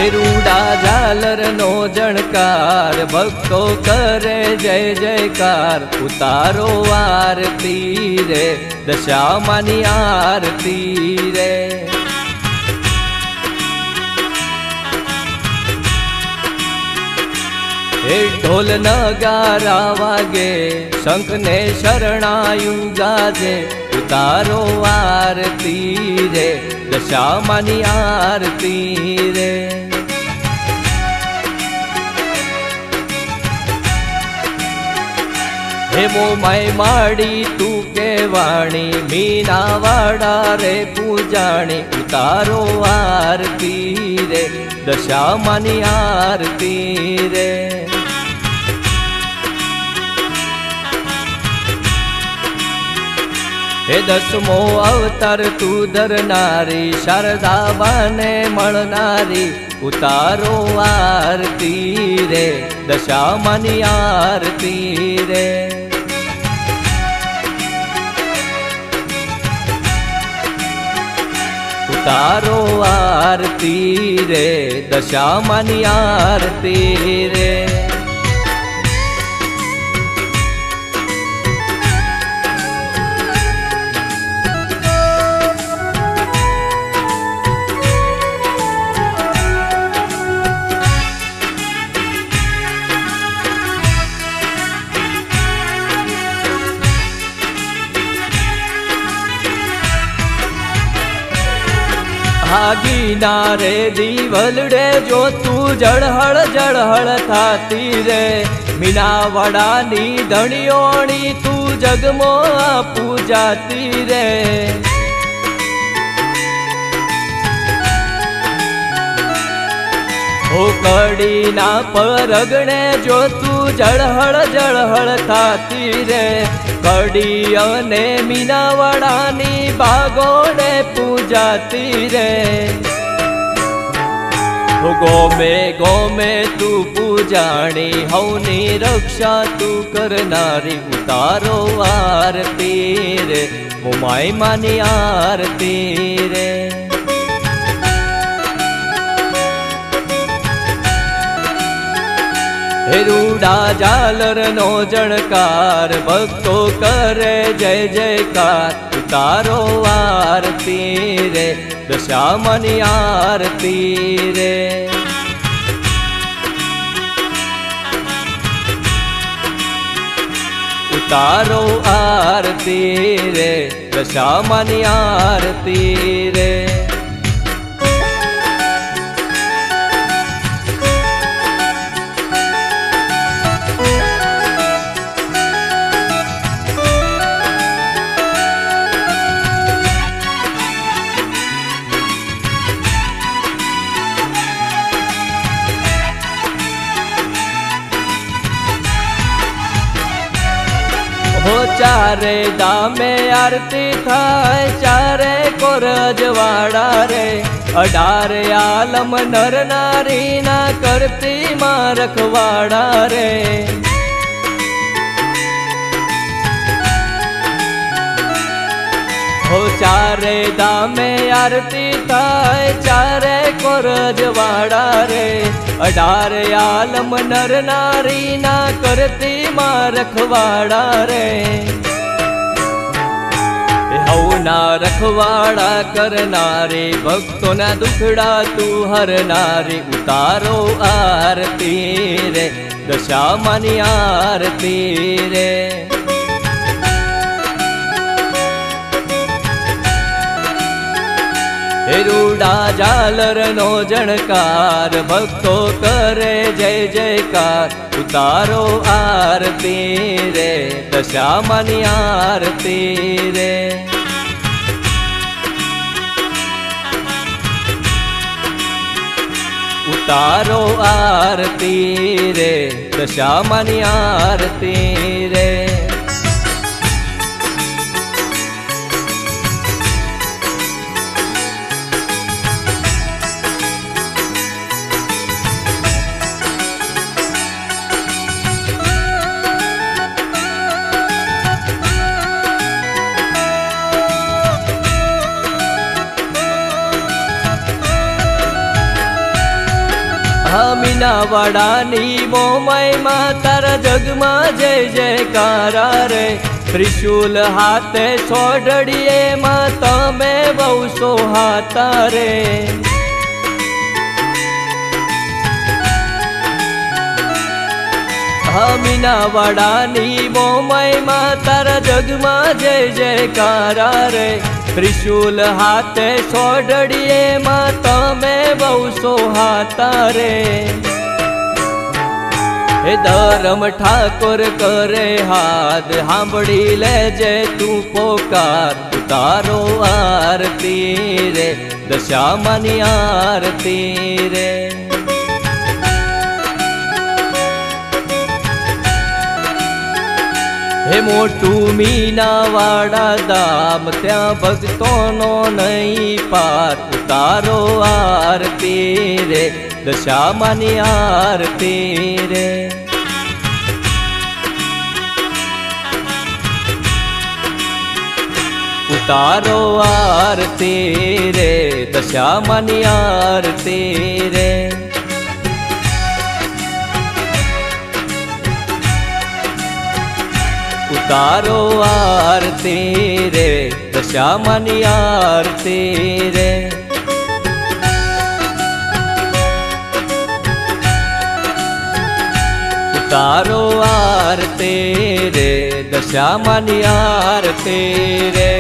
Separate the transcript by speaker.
Speaker 1: રૂડા ઝાલર નો જણકાર, ભક્તો કરે જય જયકાર. ઉતારો આરતી રે, દશામાની આરતી રે. હે ઢોલ નગારા વાગે, શંખ ને શરણાયું ગાજે. ઉતારો આરતી રે, દશામાની આરતી રે. હે મોમાય માડી તું કેવાણી, મીના વાડા રે પૂજાણી. ઉતારો આરતી રે, દશામાની આરતી રે. હે દસમો અવતાર તું ધરનારી, શારદા બાને મળનારી. ઉતારો આરતી રે, દશામાની આરતી રે. ઉતારો આરતી રે, દશામાની આરતી રે. ભાગીના રે દીવલડે જો તું જળહળ જળહળ થાતી રે. મીનાવાડાની ધણીઓણી તું જગમો પૂજાતી રે. હો કડીના પરગણે જો તું જળહળ જળહળ થાતી રે. કડી અને મીનાવાડાની બાગોડે પૂજાતી રે. ગોમે ગોમે તું પૂજાણી, હવની રક્ષા તું કરનારી. ઉતારો આરતી રે, મોમાઈ માની આરતી રે. હે રૂડા ઝાલર નો જણકાર, ભક્તો કરે જય જયકાર. ઉતારો આરતી રે, દશામાની આરતી રે. ઉતારો આરતી રે, દશામાની આરતી રે. ચારે ધામે આરતી થાય, ચારે કોર અજવાડા રે. 18 આલમ નર નારી ના કરતી માં રખવાડા રે. હો ચારે ધામે આરતી થાય, ચારે કોર અજવાડા રે. 18 આલમ નર નારી ના કરતી માં રખવાડા રે. હવના રખવાડા કરનારી, ભક્તોના દુખડા તું હરનારી. ઉતારો આરતી રે, દશામાની આરતી રે. હે રૂડા ઝાલર નો જણકાર, ભક્તો કરે જય જયકાર. ઉતારો આરતી રે, દશામાની આરતી રે. ઉતારો આરતી રે, દશામાની આરતી રે. મીનાવાડાની મોમાઈમાં તારા જગમાં જય જયકારા રે ત્રિશુલ હાથે સોઢડીએ માં તમે બહુ સોહાતા રે મીનાવાડાની મોમાઈમાં તારા જગમાં જય જયકારા રે ત્રિશુલ હાથે સોઢડીએ માં તમે બહુ સોહાતા રે હે ધરમ ઠાકોર કરે હાથ સાંભળી લેજે તું પોકાર તારો આરતી રે દશામાની આરતી રે હે મોટું મીનાવાડા ધામ ત્યાં ભક્તોનો નહીં પાર તારો આરતી રે દશામાની આરતી રે ઉતારો આરતી રે દશામાની આરતી રે ઉતારો આરતી રે દશામાની આરતી રે ઉતારો આરતી રે દશામાની આરતી રે